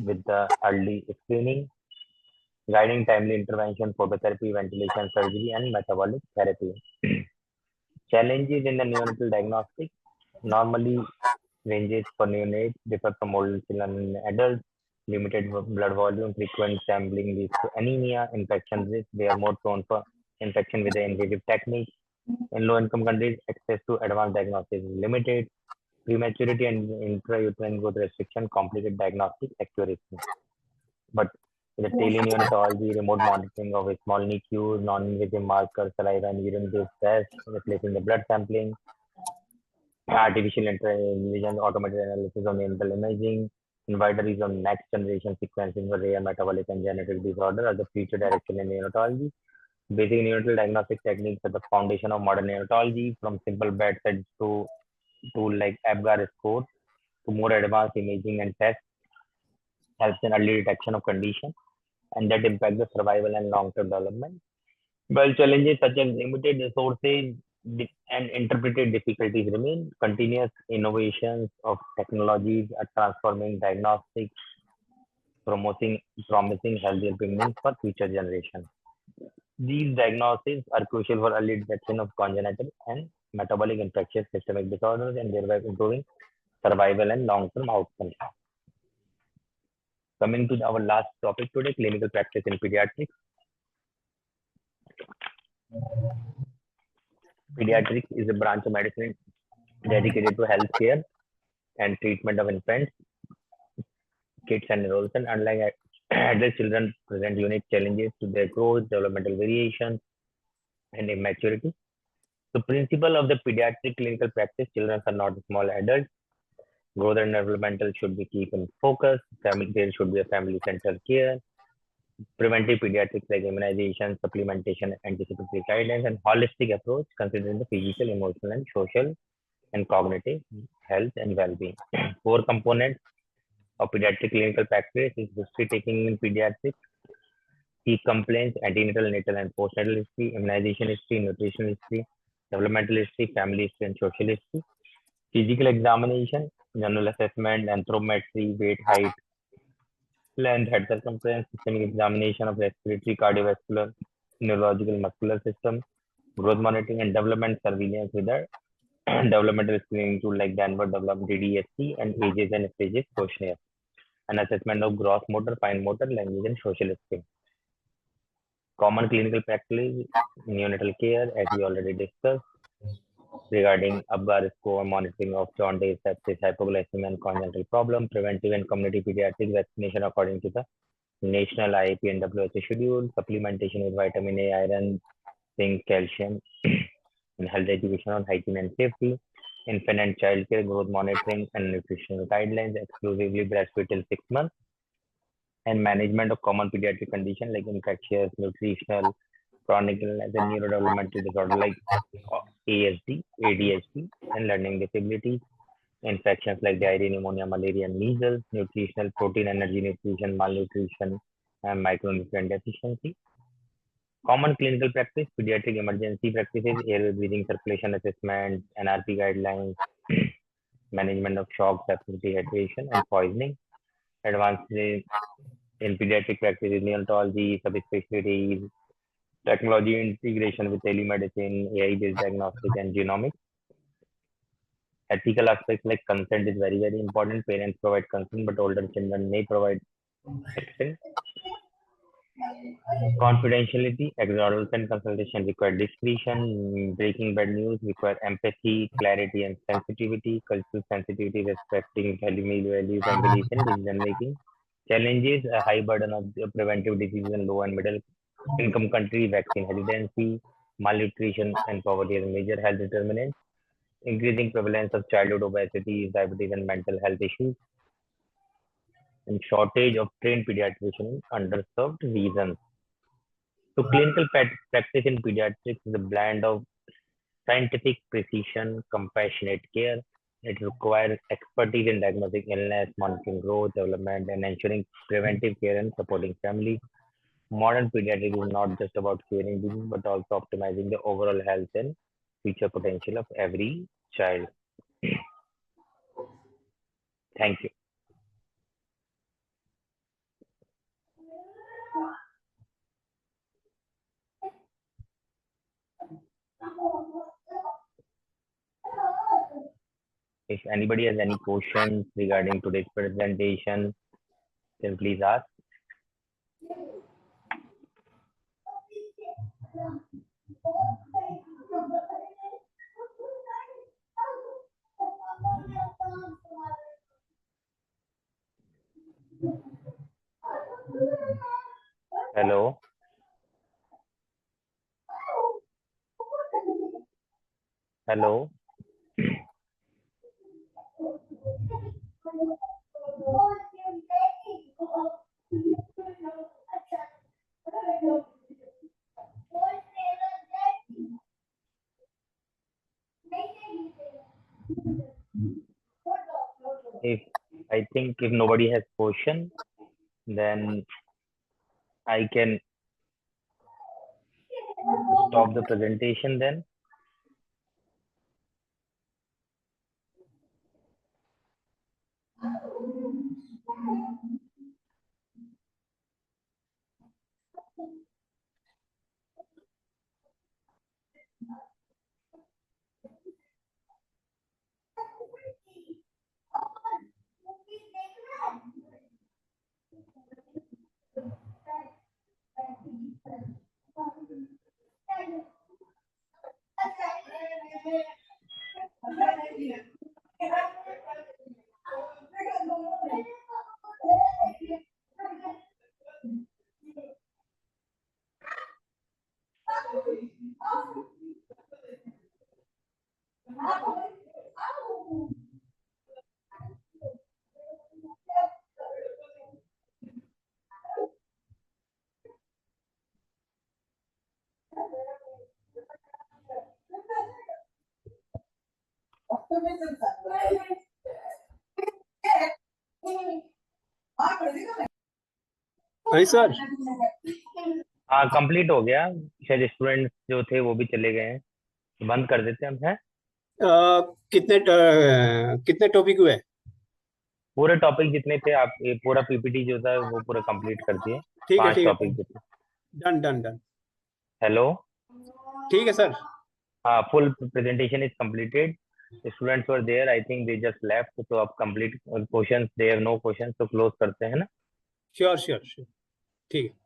with the early screening, guiding timely intervention, phototherapy, ventilation, surgery, and metabolic therapy. Challenges in the neonatal diagnostic normally ranges for neonates differ from older children and adults. Limited blood volume, frequent sampling leads to anemia, infection risk. They are more prone for infection with the invasive technique. In low-income countries, access to advanced diagnosis is limited. Prematurity and intrauterine growth restriction complicate diagnostic accuracy. But with the teleneonatology, remote monitoring of a small NICUs, non-invasive markers, saliva and urine-based tests, replacing the blood sampling, artificial intelligence, automated analysis of neonatal imaging, and wider use of next generation sequencing for rare metabolic and genetic disorder are the future direction in neonatology. Basic neonatal diagnostic techniques are the foundation of modern neonatology, from simple bedside to tool like Apgar score to more advanced imaging and tests helps in early detection of condition and that impact the survival and long-term development. While challenges such as limited resources and interpreted difficulties remain, continuous innovations of technologies are transforming diagnostics, promising healthier beginnings for future generations. These diagnoses are crucial for early detection of congenital and metabolic infectious systemic disorders and thereby improving survival and long-term outcomes. Coming to our last topic today, clinical practice in pediatrics. Pediatrics is a branch of medicine dedicated to healthcare and treatment of infants, kids, and adolescents. Unlike adult children, present unique challenges to their growth, developmental variation, and immaturity. The principle of the pediatric clinical practice: children are not small adults. Growth and developmental should be kept in focus. There should be a family-centered care. Preventive pediatrics like immunization, supplementation, anticipatory guidance, and holistic approach considering the physical, emotional, and social and cognitive health and well-being. Four components of pediatric clinical practice is history taking in pediatrics, key complaints, antenatal, natal, and postnatal history, immunization history, nutritional history, developmental history, family history, and social history. Physical examination, general assessment, anthropometry, weight, height, length, head circumference, systemic examination of respiratory, cardiovascular, neurological, muscular system, growth monitoring, and development surveillance with a developmental screening tool like Danvers developed DDSC and ages and stages questionnaire, an assessment of gross motor, fine motor, language, and social skills. Common clinical practice, neonatal care, as we already discussed, regarding Apgar score, monitoring of jaundice, sepsis, hypoglycemia, and congenital problem, preventive and community pediatric vaccination according to the national IAP and WHO schedule, supplementation with vitamin A, iron, zinc, calcium, and health education on hygiene and safety, infant and child care, growth monitoring, and nutritional guidelines, exclusively breastfeed till 6 months, and management of common pediatric conditions like infectious, nutritional, chronic illness, and neurodevelopmental disorder like ASD, ADHD, and learning disabilities, infections like diarrhea, pneumonia, malaria, and measles, nutritional, protein, energy, nutrition, malnutrition, and micronutrient deficiency. Common clinical practice, pediatric emergency practices, airway breathing circulation assessment, NRP guidelines, management of shock, sepsis, dehydration, and poisoning. Advances in pediatric practice, neonatology, subspecialties, technology integration with telemedicine, AI-based diagnostic, and genomics. Ethical aspects like consent is very, very important. Parents provide consent, but older children may provide consent. Confidentiality, adolescent consultation require discretion. Breaking bad news require empathy, clarity, and sensitivity. Cultural sensitivity, respecting family values and beliefs in decision making. Challenges: a high burden of preventive diseases in low and middle income country, vaccine hesitancy, malnutrition, and poverty as major health determinants. Increasing prevalence of childhood obesity, diabetes, and mental health issues, and shortage of trained pediatricians in underserved regions. So, clinical practice in pediatrics is a blend of scientific precision, compassionate care. It requires expertise in diagnosing illness, monitoring growth, development, and ensuring preventive care and supporting families. Modern pediatrics is not just about curing disease, but also optimizing the overall health and future potential of every child. Thank you. If anybody has any questions regarding today's presentation, then please ask. Hello. Hello. If I think if nobody has question, then I can stop the presentation then. नहीं sir, हाँ complete हो गया। शायद students जो थे वो भी चले गए हैं, तो बंद कर देते हैं हम। हैं कितने टॉपिक हुए? पूरे टॉपिक जितने थे आप, ये पूरा पीपीटी जो था वो पूरा कंप्लीट कर दिए। ठीक है 5 ठीक है, टॉपिक जितने। Done done done. हेलो। ठीक है सर। हाँ, full presentation is completed. Students were there, I think they just left, तो अब complete questions, they have no questions, तो क्लोज करते हैं ना। श्योर श्योर श्योर, ठीक है।